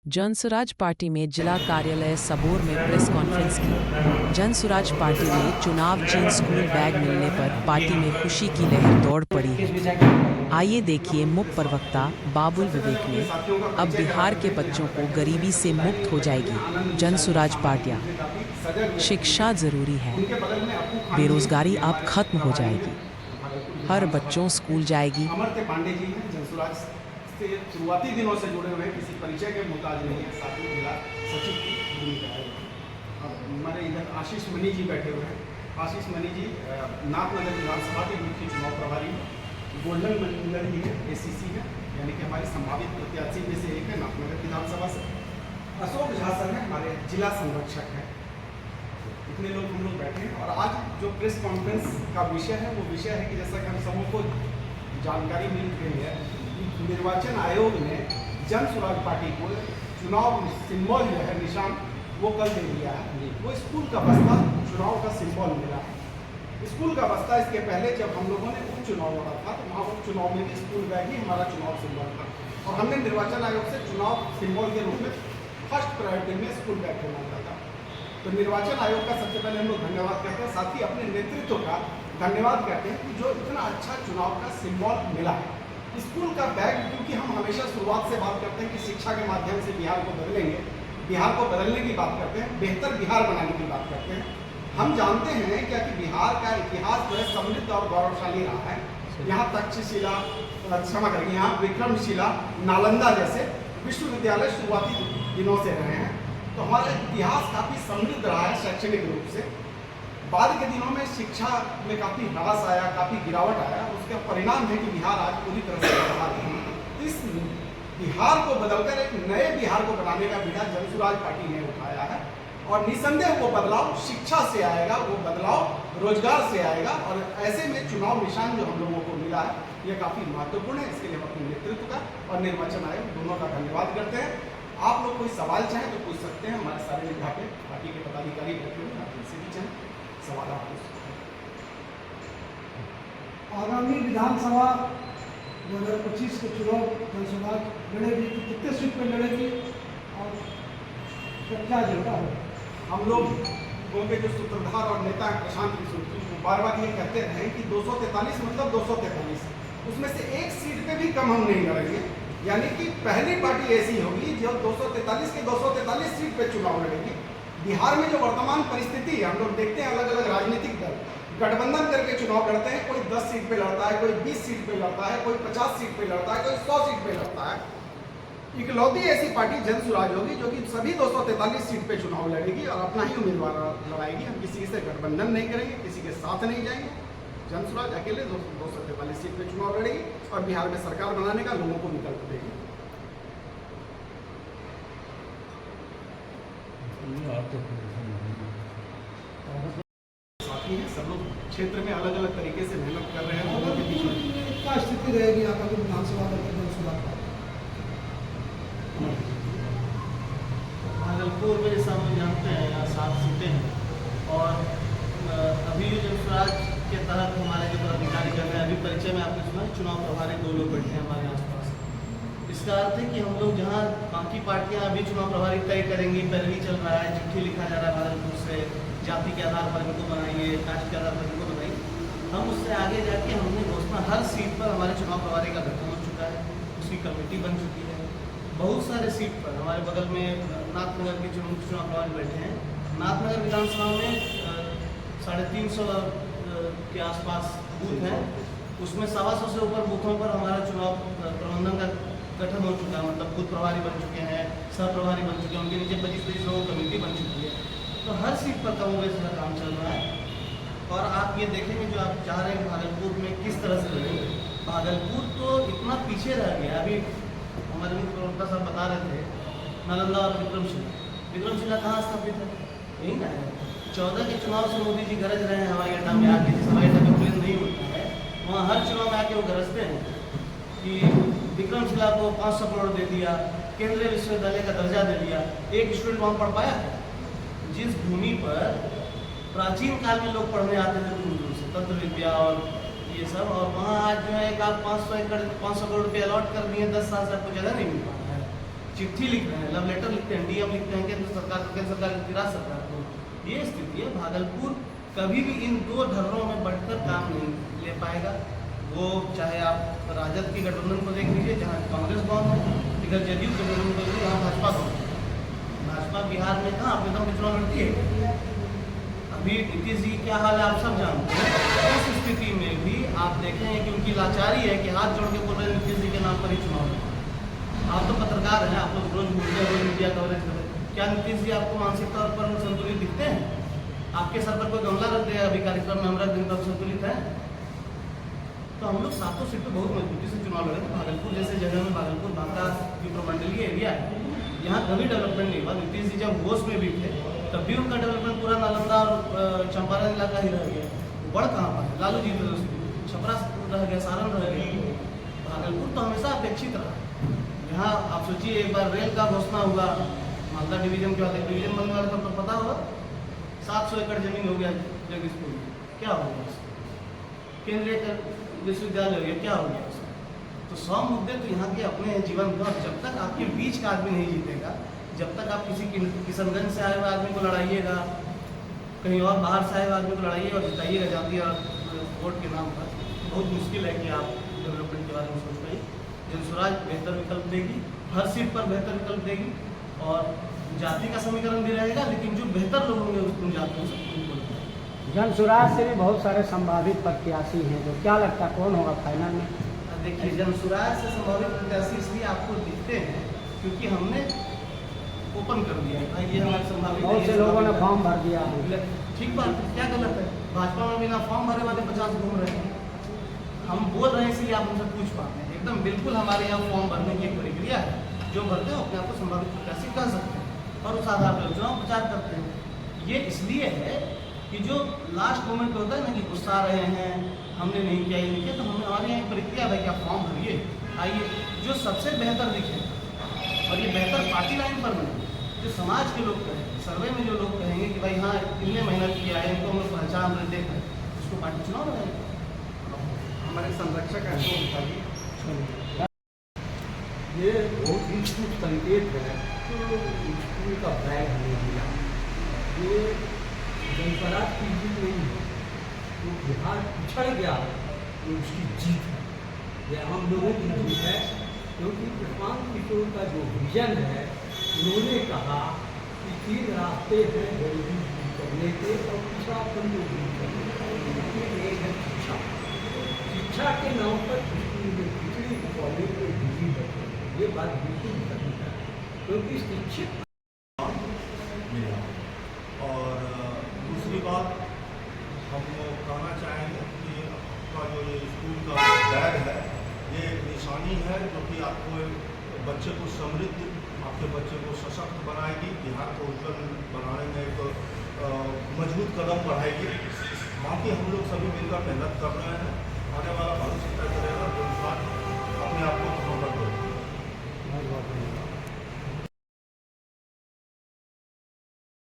Jan Suraaj party में जिला कार्यालय सबौर में प्रेस कॉन्फ्रेंस की। जनसुराज पार्टी में चुनाव चिन्ह स्कूल बैग मिलने पर पार्टी में खुशी की लहर दौड़ पड़ी है। आइए देखिए मुख्य प्रवक्ता बाबुल विवेक ने अब बिहार के बच्चों को गरीबी से मुक्त हो जाएगी। जनसुराज पार्टियां शिक्षा जरूरी है, बेरोजगारी अब खत्म हो जाएगी, हर बच्चों स्कूल जाएगी। से शुरुआती दिनों से जुड़े हुए किसी परिचय के मोहताज नहीं है। साथ ही जिला सचिव की भूमिका है। अब हमारे इधर आशीष मनी जी बैठे हुए हैं। आशीष मनी जी नाथनगर विधानसभा के मुख्य चुनाव प्रभारी गोल्डन मंडल जी है, ACC है, यानी कि हमारी संभावित प्रत्याशी में से एक है नाथनगर विधानसभा से। अशोक झा सर है, हमारे जिला संरक्षक हैं। इतने लोग हम लोग बैठे हैं और आज जो प्रेस कॉन्फ्रेंस का विषय है वो विषय है कि जैसा कि हम सबों को जानकारी मिल गई है, निर्वाचन आयोग ने जनसुराज पार्टी को चुनाव सिंबल जो है, निशान, वो कल दे दिया है। वो स्कूल का बस्ता चुनाव का सिंबल मिला है। स्कूल का बस्ता इसके पहले जब हम लोगों ने उपचुनाव लड़ा था तो वहाँ उपचुनाव में भी स्कूल बैग ही हमारा चुनाव सिंबल था और हमने निर्वाचन आयोग से चुनाव सिंबल के रूप में फर्स्ट प्रायोरिटी में स्कूल बैग को मांगा था। तो निर्वाचन आयोग का सबसे पहले हम लोग धन्यवाद करते हैं, साथ ही अपने नेतृत्व का धन्यवाद करते हैं कि जो इतना अच्छा चुनाव का सिंबल मिला है स्कूल का बैग। क्योंकि हम हमेशा शुरुआत से बात करते हैं कि शिक्षा के माध्यम से बिहार को बदलेंगे, बिहार को बदलने की बात करते हैं, बेहतर बिहार बनाने की बात करते हैं। हम जानते हैं क्या कि बिहार का इतिहास जो है समृद्ध और गौरवशाली रहा है। यहाँ तक्षशिला, क्षमा करेंगे, यहाँ विक्रमशिला, नालंदा जैसे विश्वविद्यालय शुरुआती दिनों से रहे हैं। तो हमारा इतिहास काफ़ी समृद्ध रहा है शैक्षणिक रूप से। बाद के दिनों में शिक्षा में काफ़ी ह्रास आया, काफ़ी गिरावट आया। उसका परिणाम है कि बिहार आज पूरी तरह से बदहाल है। इस बिहार को बदलकर एक नए बिहार को बनाने का बीड़ा जनसुराज पार्टी ने उठाया है और निसंदेह वो बदलाव शिक्षा से आएगा, वो बदलाव रोजगार से आएगा। और ऐसे में चुनाव निशान जो हम लोगों को मिला है ये काफ़ी महत्वपूर्ण है। इसके लिए हम अपने नेतृत्व का और निर्वाचन आयोग दोनों का धन्यवाद करते हैं। आप लोग कोई सवाल चाहें तो पूछ सकते हैं। हमारे सारे यहाँ पे पार्टी के पदाधिकारी बैठे हुए हैं, आप इनसे भी चाहें सवाल आप पूछ सकते हैं। आगामी विधानसभा 2025 के चुनाव जनसुराज लड़ेगी तो कितने सीट पर लड़ेगी और क्या एजेंडा है? हम लोग के जो सूत्रधार और नेता प्रशांत किशोर वो बार बार ये कहते रहे कि 243 मतलब 243, उसमें से एक सीट पे भी कम हम नहीं लड़ेंगे। यानी कि पहली पार्टी ऐसी होगी जो 243 के 243 सीट पे चुनाव लड़ेगी। बिहार में जो वर्तमान परिस्थिति है, हम लोग देखते हैं अलग अलग राजनीतिक दल गठबंधन करके चुनाव लड़ते हैं। कोई 10 सीट पे लड़ता है, कोई 20 सीट पे लड़ता है, कोई 50 सीट पे लड़ता है, कोई 100 सीट पे लड़ता है। इकलौती ऐसी पार्टी जनसुराज होगी जो कि सभी 243 सीट पे चुनाव लड़ेगी और अपना ही उम्मीदवार लड़ाएगी। हम किसी से गठबंधन नहीं करेंगे, किसी के साथ नहीं जाएंगे। जनसुराज अकेले 243 सीट पे चुनाव लड़ेगी और बिहार में सरकार बनाने का लोगों को विकल्प देगी। साथी हैं, सब लोग क्षेत्र में अलग अलग तरीके से मेहनत कर रहे हैं। लोगों के बीच में क्या स्थिति रहेगी आगामी विधानसभा में जनसुराज? भागलपुर में जैसा हम जानते हैं यहाँ 7 सीटें हैं और अभी जनसुराज के तहत हमारे जो पदाधिकारी कर रहे हैं, अभी परिचय में आपने सुना चुनाव प्रभारी 2 लोग बैठे हैं हमारे आसपास। इसका अर्थ है कि हम लोग जहाँ बाकी पार्टियाँ अभी चुनाव प्रभारी तय करेंगी, पैरवी चल रहा है, चिट्ठी लिखा जा रहा है भागलपुर से, जाति के आधार पर इनको बनाइए, कास्ट के आधार पर इनको बनाइए। हम उससे आगे जाके हमने घोषणा हर सीट पर हमारे चुनाव प्रभारी का गठन हो चुका है, उसकी कमेटी बन चुकी है। बहुत सारे सीट पर हमारे बगल में नाथनगर के चुनाव प्रभारी बैठे हैं। नाथनगर विधानसभा में 350 के आसपास बूथ हैं, उसमें 125 से ऊपर बूथों पर हमारा चुनाव प्रबंधन का गठन हो चुका है। मतलब बूथ प्रभारी बन चुके हैं, सह प्रभारी बन चुके हैं, उनके नीचे 25 लोगों की कमेटी बन चुकी है। तो हर सीट पर कम वेश का काम चल रहा है। और आप ये देखेंगे जो आप चाह रहे हैं भागलपुर में किस तरह से लड़ेंगे। भागलपुर तो इतना पीछे रह गया। अभी हमारे मुख्य प्रवक्ता साहब बता रहे थे नालंदा और विक्रमशिला कहाँ स्थापित है? यही ना है। 14 के चुनाव से मोदी जी गरज रहे हैं हवाई अड्डा में आके, जिस हवाई अड्डा में पुलिस नहीं होता है वहाँ हर चुनाव में आके वो गरजते हैं कि विक्रमशिला को 500 करोड़ दे दिया, केंद्रीय विश्वविद्यालय का दर्जा दे दिया। एक स्टूडेंट वहाँ पढ़ पाया है? जिस भूमि पर प्राचीन काल में लोग पढ़ने आते थे दूर दूर से, तंत्र विद्या और ये सब, और वहाँ आज जो है 1 लाख 500 करोड़ रुपये अलॉट कर दिए, 10 साल से आपको जगह नहीं मिल पा रहा है। चिट्ठी लिख रहे हैं, लव लेटर लिखते हैं, डीएम लिखते हैं केंद्र सरकार को, केंद्र सरकार की राज्य सरकार को। ये स्थिति है। भागलपुर कभी भी इन दो ढर्रों में बढ़कर काम नहीं ले पाएगा। वो चाहे आप राजद की गठबंधन को देख लीजिए, जहाँ कांग्रेस गौन है, इधर जदयू गठबंधन को देखिए, जहाँ भाजपा गौन है। भाजपा बिहार में कहाँ अपने दम पे चुनाव लड़ती है। अभी नीतीश जी क्या हाल है आप सब जानते हैं। उस स्थिति में भी आप देखें कि उनकी लाचारी है कि हाथ जोड़ के बोल रहे हैं नीतीश जी के नाम पर ही चुनाव लड़ना। आप तो पत्रकार हैं, आप लोग रोज बोलते हैं, रोज मीडिया कवरेज करते हैं। क्या नीतीश जी आपको मानसिक तौर पर संतुलित दिखते हैं? आपके सर पर कोई गमला रख दिया अभी कार्यक्रम में, हमरा दिन तक संतुलित है। तो हम लोग 7 सीट पर बहुत मजबूती से चुनाव लड़े। भागलपुर जैसे जगह में, भागलपुर बांका की प्रमंडलीय एरिया है, यहाँ कभी डेवलपमेंट नहीं हुआ। नीतीश जी जब होश में भी थे तब भी उनका डेवलपमेंट पूरा नालंदा और चंपारण इलाका ही रह गया। बढ़ कहाँ पर है? लालू जी छपरा रह गया, सारण रह गया। भागलपुर तो हमेशा अपेक्षित रहा। यहाँ आप सोचिए, एक बार रेल का घोषणा हुआ मालदा डिवीजन के वाले, डिवीजन बनने वाले तब तो पता होगा 700 एकड़ जमीन हो गया जगदीशपुर में। क्या हो गया उसका? केंद्रीय विश्वविद्यालय हो गया, क्या हो गया उसका? तो 100 मुद्दे तो यहाँ के अपने हैं जीवन में। और जब तक आपके बीच का आदमी नहीं जीतेगा, जब तक आप किसी किशनगंज से आए हुए आदमी को लड़ाइएगा, कहीं और बाहर से आए हुए आदमी को लड़ाइएगा और जिताइएगा जाति और वोट के नाम पर, बहुत मुश्किल है कि आप डेवलपमेंट के बारे में सोच पाइए। जनस्वराज बेहतर विकल्प देगी, हर सीट पर बेहतर विकल्प देगी, और जाति का समीकरण भी रहेगा, लेकिन जो बेहतर लोग होंगे उन जातियों से उनको। जनसुराज से भी बहुत सारे संभावित प्रत्याशी हैं, तो क्या लगता है कौन होगा फाइनल में? देखिए, जनसुराज से संभावित प्रत्याशी इसलिए आपको दिखते हैं क्योंकि हमने ओपन कर दिया है भाई, ये हमारे संभावित। बहुत से लोगों ने फॉर्म भर दिया है। ठीक बात है, क्या गलत है? भाजपा में बिना फॉर्म भरे वाले 50 घूम रहे हैं। हम बोल रहे हैं इसलिए आप उनसे पूछ पाते हैं। एकदम बिल्कुल हमारे यहाँ फॉर्म भरने की एक प्रक्रिया है, जो भरते हैं अपने आप को संभावित प्रत्याशी कह सकते हैं और उस आधार पर चुनाव प्रचार करते हैं। ये इसलिए है कि जो लास्ट मोमेंट होता है ना कि गुस्सा रहे हैं, हमने नहीं किया, ये नहीं किया, तो हमें हमारे यहाँ एक प्रक्रिया है कि आप फॉर्म भरिए, आइए, जो सबसे बेहतर दिखे। और ये बेहतर पार्टी लाइन पर नहीं, जो समाज के लोग कहेंगे, सर्वे में जो लोग कहेंगे कि भाई हाँ इनने मेहनत किया है, इनको हम लोग पहचान रहे, देख रहे, उसको पार्टी चुनाव लगाएगी। हमारे संरक्षक हैं तो बताइए। ये बहुत ही शुभ संकेत है तो स्कूल का बैग हमें मिला। ये जनपराज की जीत नहीं है, तो बिहार पिछड़ गया तो उसकी जीत है, ये हम लोगों की जीत है। क्योंकि प्रशांत किशोर का जो विजन है, उन्होंने कहा कि 3 रास्ते हैं गरीबी दूर करने के और पिछड़ापन को दूर करने के। एक है शिक्षा, शिक्षा के नाम पर स्कूल में खिचड़ी कॉलेज में बिजी बैठे, ये बात बिल्कुल सही है। क्योंकि शिक्षित मिला। और दूसरी बात हम कहना चाहेंगे कि आपका जो ये स्कूल का बैग है, ये एक निशानी है जो कि आपको बच्चे को समृद्ध, आपके बच्चे को सशक्त बनाएगी, बिहार को उज्जवल बनाने में एक मजबूत कदम बढ़ाएगी। बाकी हम लोग सभी मिलकर मेहनत कर रहे हैं, आने वाला भविष्य